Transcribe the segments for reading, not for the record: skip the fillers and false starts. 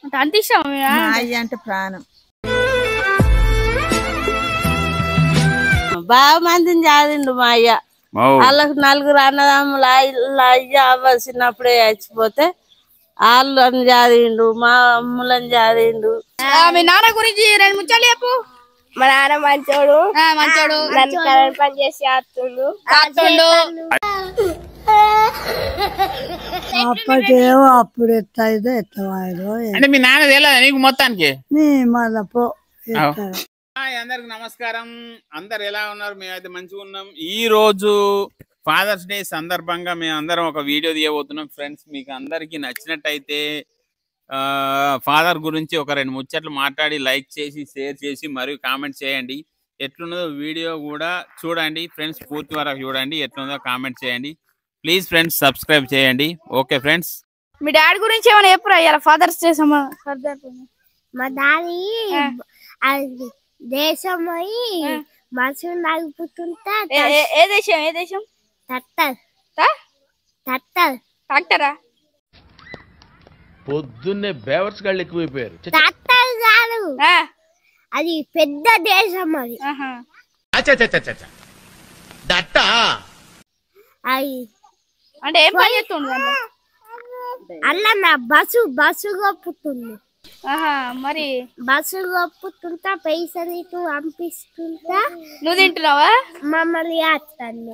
అంత ఇష్టం మా అయ్య అంటే ప్రాణం. బాగా మందిని చాదిండు మా అయ్య. వాళ్ళకు 4 అన్నదమ్ములు అయ్య అవ్వాల్సినప్పుడే చచ్చిపోతే వాళ్ళని చాదిండు, మా అమ్ములను చాదిండు. మీ నాన్న గురించి 2 ముచ్చట్లు చెప్పు. మా నాన్న మంచోడు నన్ను కరెంట్ పని చేసి ఆడుతుండు. అప్పటికేమో అప్పుడు ఎట్లయితే ఎట్లవాడు అంటే మీ నాన్న తెలియదా నీకు మొత్తానికి? మళ్ళా పో. అందరికి నమస్కారం. అందరు ఎలా ఉన్నారు? మేమైతే మంచిగా ఉన్నాం. ఈ రోజు ఫాదర్స్ డే సందర్భంగా మేము అందరం ఒక వీడియో తీయబోతున్నాం. ఫ్రెండ్స్, మీకు అందరికి నచ్చినట్టయితే ఫాదర్ గురించి ఒక 2 ముచ్చట్లు మాట్లాడి లైక్ చేసి షేర్ చేసి మరియు కామెంట్ చేయండి. ఎట్లున్నదో వీడియో కూడా చూడండి ఫ్రెండ్స్, పూర్తి వరకు చూడండి. ఎట్లున్నదో కామెంట్ చేయండి ప్లీజ్ ఫ్రెండ్స్, సబ్స్క్రైబ్ చేయండి. ఓకే ఫ్రెండ్స్, మీ డాడీ గురించి ఏమైనా చెప్పురా? ఇలా ఫాదర్స్ డే మా డాడీ దేశం పోయి మనుషులు నలుపుతుంటా. ఏ దేశం? ట్రాక్టరా? పొద్దున్నే బేవర్స్ గాళ్ళు ఎక్కువైపోయారు. ట్రాక్టర్ కాదు, అది పెద్ద దేశం. అది అంటే ఏం పని చేస్తుండ్రు అలా? నా బస్సు గొప్పుతుంది. మరి బస్సు గొప్పుతుంటా, పైసలు ఇటు పంపిస్తుంటా. నువ్వు తింటున్నావా? మమ్మల్ని ఆస్తాను.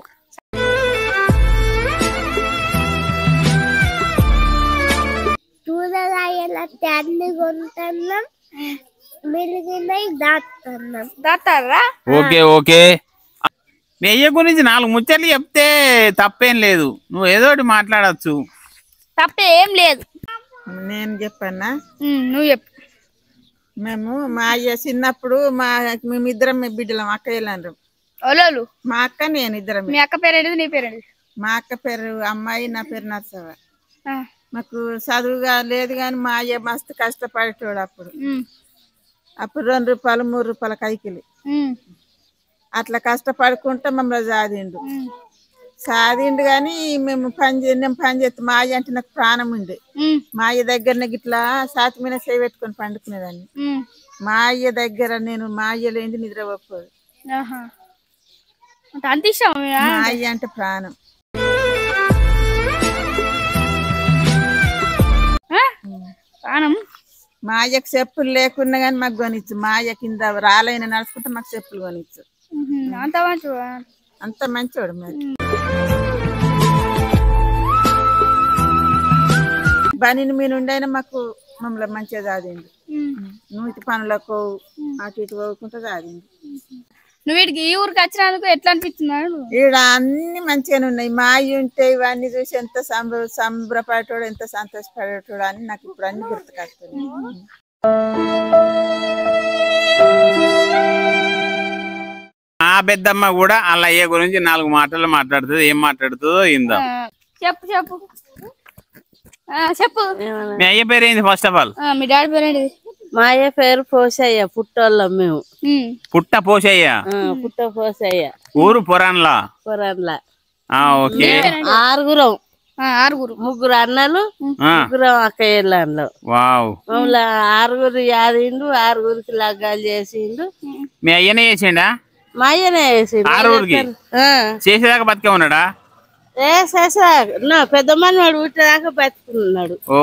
కూరగాయలంటే అన్ని కొంటున్నాం, మిలిగినవి దాస్తారా? Okay okay. నెయ్యి గురించి 4 ముచ్చట్లు చెప్తే తప్పేం లేదు. నువ్వు ఏదో ఒకటి మాట్లాడచ్చు, తప్పే ఏం లేదు. నేను చెప్పన్నా? నువ్వు చెప్పు. మేము మా అయ్య చిన్నప్పుడు మేమిద్దరం బిడ్డలం, అక్కయ్యలు. ఓలోలు? మా అక్క నేను ఇద్దరం. మీ అక్క పేరేంటి, నీ పేరేంటి? మా అక్క పేరు అమ్మాయి, నా పేరు నర్సవ. మాకు చదువుగా లేదు కానీ మా అయ్య మస్తు కష్టపడేటోడు. అప్పుడు 2 రూపాయలు 3 రూపాయల కైకిలి అట్లా కష్టపడుకుంటా మమ్మల్ని సాధిండు కానీ మేము పని చేస్తాం. మా అయ్య అంటే నాకు ప్రాణం ఉండే. మా అయ్య దగ్గర ఇట్లా సాతి మీద చేయి పెట్టుకొని పండుకునేదాన్ని. మా అయ్య దగ్గర నేను మా అయ్య లేని నిద్ర పోదు. అంత ఇష్టం మా అయ్య అంటే ప్రాణం. మా అయ్యకు చెప్పులు లేకున్నా గానీ మాకు కొనిచ్చు. మా అయ్య కింద రాలైన నడుచుకుంటే మాకు చెప్పులు కొనిచ్చు. అంత మంచోడు. మరి బనిని మీ నుండైనా మాకు మమ్మల్ని మంచిగా చాదిండు. నూతి పనులకు అటు ఇటు పోకుండా చాదిండు. నువ్వు వీటికి ఈ ఊరికి వచ్చినందుకు ఎట్లా అనిపిస్తున్నాడు? ఈడ అన్ని మంచిగానే ఉన్నాయి. మా అయ్య ఉంటే ఇవన్నీ చూసి ఎంత సంబరపడేటోడు, ఎంత సంతోషపడేటోడు అని నాకు ఇప్పుడు అన్ని గుర్తుకొస్తుంది. ఆ పెద్దమ్మ కూడా వాళ్ళ అయ్య గురించి 4 మాటలు మాట్లాడుతుంది. ఏం మాట్లాడుతుందో ఇందా చెప్పు చెప్పు చెప్పు. మీ అయ్య పేరు ఏంది? First of all me daddy పేరేంటి? మా అయ్య పేరు పోసయ్య. పుట్టోళ్ళం మేము. పుట్ట పోసయ్య. పుట్ట పోసయ్య. ఊరు పొరాన్లా? పొరాన్లా. ఓకే. 6 3 అన్నలు, 3 అక్కయ్యలు. వావ్. మమ్మల్ని 6 యాదిండు, 6 లగ్గాలు చేసిండు. మీ అయ్యనే చేసిండా? మా అయ్యనే చేసిండు. 6 చేసేదాకా బతికే ఉన్నాడా? పెద్ద మనవాడు పుట్టేదాకా బతుకున్నాడు. ఓ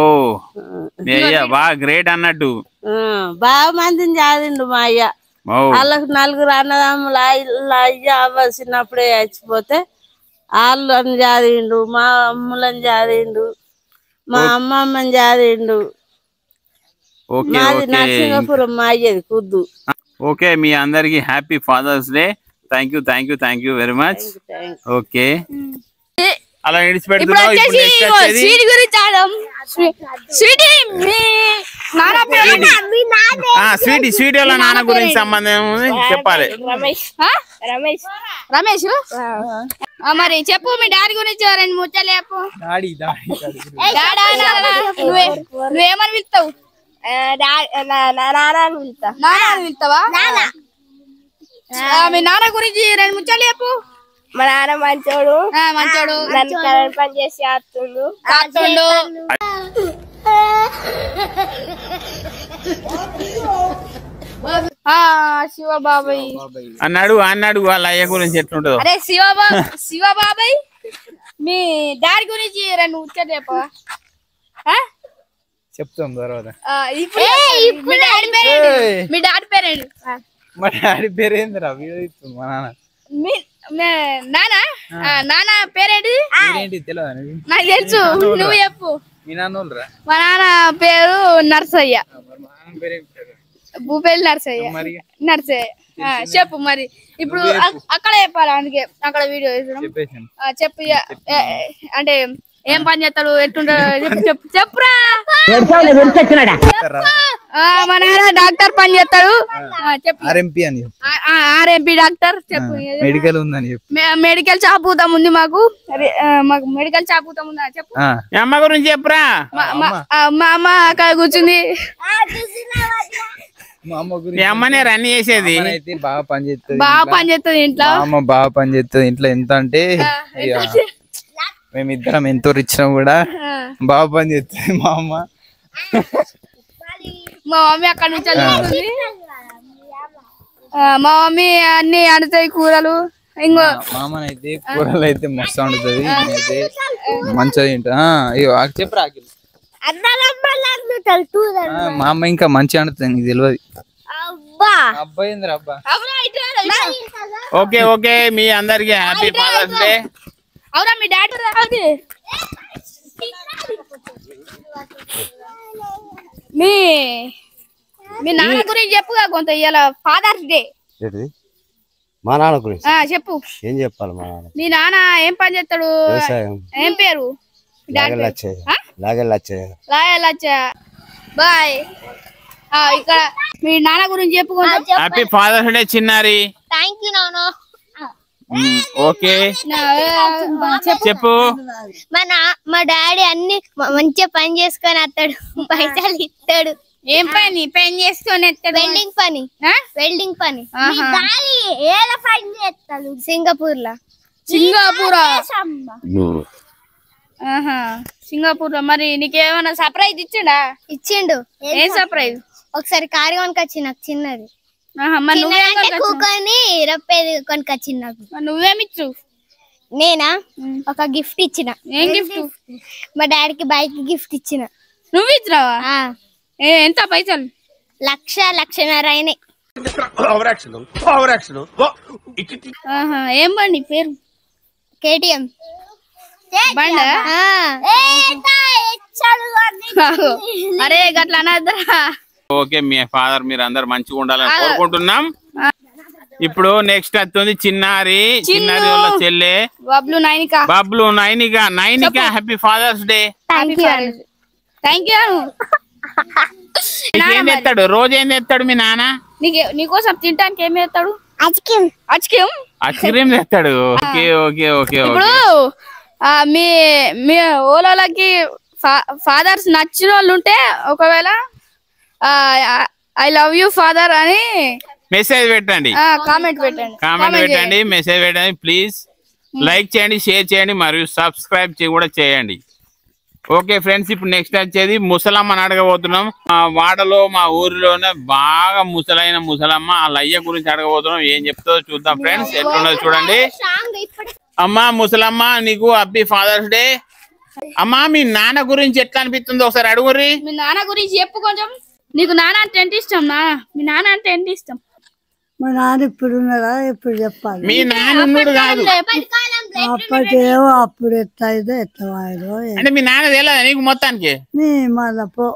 బాగా గ్రేట్ అన్నట్టు. బాగా మందిని చాదిండు మా అయ్య. వాళ్ళకు 4 అన్నదమ్ములు అయ్య అవ్వాల్సినప్పుడే చచ్చిపోతే వాళ్ళని చాదిండు, మా అమ్ములను చాదిండు, మా అమ్మమ్మని చాదిండు. మాది నరసింగపురం, మా అయ్యది కుద్దు. ఓకే, మీ అందరికి happy fathers day. Thank you very much. Okay, అలా విడిచిపెడుతున్నావు. స్వీటీ వాళ్ళ నాన్న గురించి సంబంధం చెప్పాలి. రమేష్ మరి చెప్పు. మీ డాడీ గురించి 2 ముచ్చట్లు చెప్పు. నువ్వేమని పిలుస్తావు? పిలుస్తావా? మీ నాన్న గురించి 2 ముచ్చట్లు చెప్పు. మా నాన్న మంచోడు నన్ను కరెంట్ పని చేసి ఆడుతుండు. శివబాబాయ్ అన్నాడు వాళ్ళ అయ్య గురించి ఎట్లుంటుందో. అరే శివబాబాయ్ మీ డాడీ గురించి రెండు ముచ్చట చెప్పవా? చెప్తాం తర్వాత. మీ డాడీ పేరేంటి? మా డాడీ పేరేందిరా? మా నాన్న నాన్న పేరేంటి? తెలియదు నాకు తెలుసు, నువ్వు చెప్పు. మీ నాన్నోళ్ళరా? మా నాన్న పేరు నర్సయ్య, భూపేలి నర్సయ్య. చెప్పు మరి. ఇప్పుడు అక్కడ చెప్పాలి, అందుకే అక్కడ వీడియో చెప్పు. అంటే ఏం పని చేస్తాడు, ఎట్లుంటాడు చెప్పురా. మా నాన్న డాక్టర్ పని చేస్తాడు. RMP doctor. చెప్పు. మెడికల్ ఉందని చెప్పు. మెడికల్ చాపుతాం ఉంది మాకు. మాకు మెడికల్ చాపుతాం ఉందా చెప్పు. అమ్మ గురించి చెప్పురా. మా అమ్మ అక్కడ కూర్చుంది. అమ్మనే రన్ చేసేది. బాగా పని చేస్తుంది ఇంట్లో. అమ్మ బాగా పని చేస్తుంది ఇంట్లో. ఎంత అంటే మేమిద్దరం ఎంతో రిచ్చినా కూడా బాగా పని చేస్తుంది మా అమ్మ. మా మమ్మీ అక్కడ నుంచి చూస్తుంది. మా మమ్మీ అన్ని వండుతాయి కూరలు. ఇంకో మామనైతే కూరలు అయితే మస్తు వండుతుంది. అయితే మంచిగా తింటా. చెప్పరా మా అమ్మ ఇంకా మంచిగా వండుతుంది, నీకు తెలియదు. అబ్బాయి అబ్బా. ఓకే ఓకే, మీ అందరికి హ్యాపీ ఫాదర్స్ డే. అవునా మీ డాడీ రాదు? మీ నాన్న గురించి చెప్పుగా కొంత. ఇవాళ ఫాదర్స్ డే. మా నాన్న గురించి చెప్పు. ఏం చెప్పాలి? మా నాన్న, మీ నాన్న ఏం పని చేస్తాడు? ఏం పేరు? బాయ్. ఇక్కడ మీ నాన్న గురించి చెప్పు. హ్యాపీ ఫాదర్స్ డే చిన్నారి. థ్యాంక్ యూ నాన్న. ఓకే చెప్పు. మా డాడీ అన్ని మంచిగా పని చేసుకొని వస్తాడు, పైసలు ఇస్తాడు. ఏం పని చేసుకొని వస్తాడు? వెల్డింగ్ పని. సింగపూర్ లో. సింగపూర్ లో. మరి నీకేమన్నా సర్ప్రైజ్ ఇచ్చిండు? ఏం సర్ప్రైజ్? ఒకసారి కారు కొనుకొచ్చి నాకు చిన్నది. కొనుకొచ్చింది నాకు. నువ్వేమిచ్చు? నేనా ఒక గిఫ్ట్ ఇచ్చిన. ఏం గిఫ్ట్? మా డాడీకి బైక్ గిఫ్ట్ ఇచ్చిన. నువ్వు ఇచ్చినావా? ఎంత పైసలు? 1,00,000 అయినాయి. ఏం బండి పేరు? KTM బండ. అరే గట్లా అనద్దురా. ఓకే, మీ ఫాదర్ మీరు అందరు మంచిగా ఉండాలని కోరుకుంటున్నాం. ఇప్పుడు నెక్స్ట్ వస్తుంది చిన్నారి వాళ్ళ చెల్లె Bablu Nainika. Happy fathers day. Thank you. ఏం తెస్తాడు? రోజు ఏం తెస్తాడు మీ నాన్న? నీకోసం తింటానికి ఏం తెస్తాడు? ఐస్ క్రీమ్ తెస్తాడు. Okay okay okay. ఇప్పుడు మీ ఓలకి ఫాదర్స్ నచ్చిన వాళ్ళు ఉంటే ఒకవేళ ఐ లవ్ యూ ఫాదర్ అని మెసేజ్ పెట్టండి, కామెంట్ పెట్టండి, మెసేజ్ పెట్టండి. ప్లీజ్ లైక్ చేయండి, షేర్ చేయండి, మరియు సబ్స్క్రైబ్ కూడా చేయండి. ఓకే ఫ్రెండ్స్, ఇప్పుడు నెక్స్ట్ వచ్చేది ముసలమ్మని అడగబోతున్నాం. మా వాడలో మా ఊరిలోనే బాగా ముసలైన ముసలమ్మ వాళ్ళ అయ్య గురించి అడగబోతున్నాం. ఏం చెప్తుందో చూద్దాం ఫ్రెండ్స్. ఎట్లున్నదో చూడండి. అమ్మా ముసలమ్మ, నీకు హ్యాపీ ఫాదర్స్ డే. అమ్మా మీ నాన్న గురించి ఎట్లా అనిపిస్తుందో ఒకసారి అడుగుర్రి. మీ నాన్న గురించి చెప్పు కొంచెం. నీకు నాన్న అంటే ఎంత ఇష్టం? మీ నాన్న అంటే ఎంత ఇష్టం? మా నాన్న ఇప్పుడు ఉన్నారా? ఎప్పుడు చెప్పాలి? మీ నాన్న ఉన్నాడు కాదు, అప్పటికేమో అప్పుడు ఎట్లయితే ఎట్లవాయో అంటే మీ నాన్న తెలియదా నీకు మొత్తానికి? మళ్ళా పో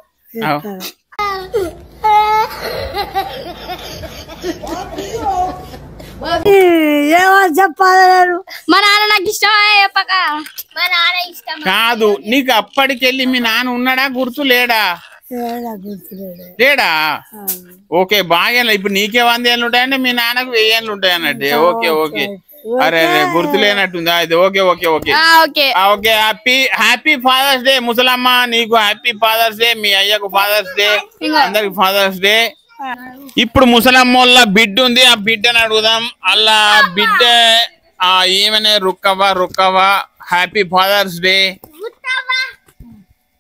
ఏమో చెప్పాలి. మా నాన్న నాకు ఇష్టమా చెప్పక? మా నాన్న ఇష్టం కాదు, నీకు అప్పటికెళ్ళి మీ నాన్న ఉన్నాడా గుర్తు లేడా? లేడా? ఓకే బాగా. ఇప్పుడు నీకే 100 ఏళ్ళు ఉంటాయంటే మీ నాన్నకు 1000 ఏళ్ళు ఉంటాయి అన్నట్టు. Okay okay. అరే గుర్తు లేనట్టుందా? అది okay okay okay okay. Happy fathers day ముసలమ్మ. నీకు హ్యాపీ ఫాదర్స్ డే, మీ అయ్యకు ఫాదర్స్ డే, అందరికి ఫాదర్స్ డే. ఇప్పుడు ముసలమ్మోళ్ళ బిడ్డ ఉంది, ఆ బిడ్డని అడుగుదాం. అలా బిడ్డ ఏమనే రుక్కవా హ్యాపీ ఫాదర్స్ డే.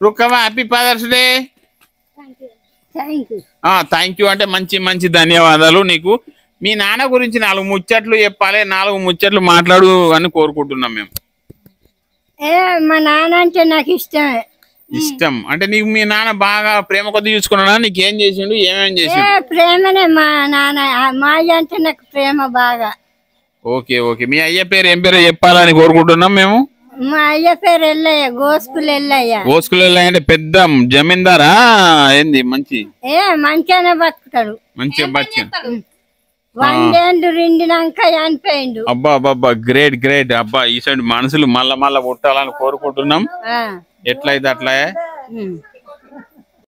రుక్కవా happy fathers day. Thank you అంటే మంచి మంచి ధన్యవాదాలు నీకు. మీ నాన్న గురించి 4 ముచ్చట్లు చెప్పాలి, 4 ముచ్చట్లు మాట్లాడు అని కోరుకుంటున్నాం మేము. మా నాన్న అంటే నాకు ఇష్టమే. ఇష్టం అంటే నీకు మీ నాన్న బాగా ప్రేమ కొద్ది చూసుకున్నాడా? నీకేం చేసిండు, ఏమేం చేసిండు? ప్రేమనే మా నాన్న, మా అంటే నాకు ప్రేమ బాగా. Okay okay. మీ అయ్య పేరు ఏం పేరు చెప్పాలని కోరుకుంటున్నాం మేము. మా అయ్య పేరు ఎల్లయ్య, గోస్కులు ఎల్లయ్య. గోస్కులు ఎల్లయ్య అంటే పెద్ద జమీందారా ఏంది? మంచి మంచిగానే బతుకుతాడు, మంచిగా బతికి 100 ఏళ్ళు నిండినాక చనిపోయిండు. అబ్బా అబ్బా గ్రేట్ గ్రేట్. అబ్బా ఈ సైడ్ మనుషులు మళ్ళా పుట్టాలని కోరుకుంటున్నాం. ఎట్లయితే అట్లా.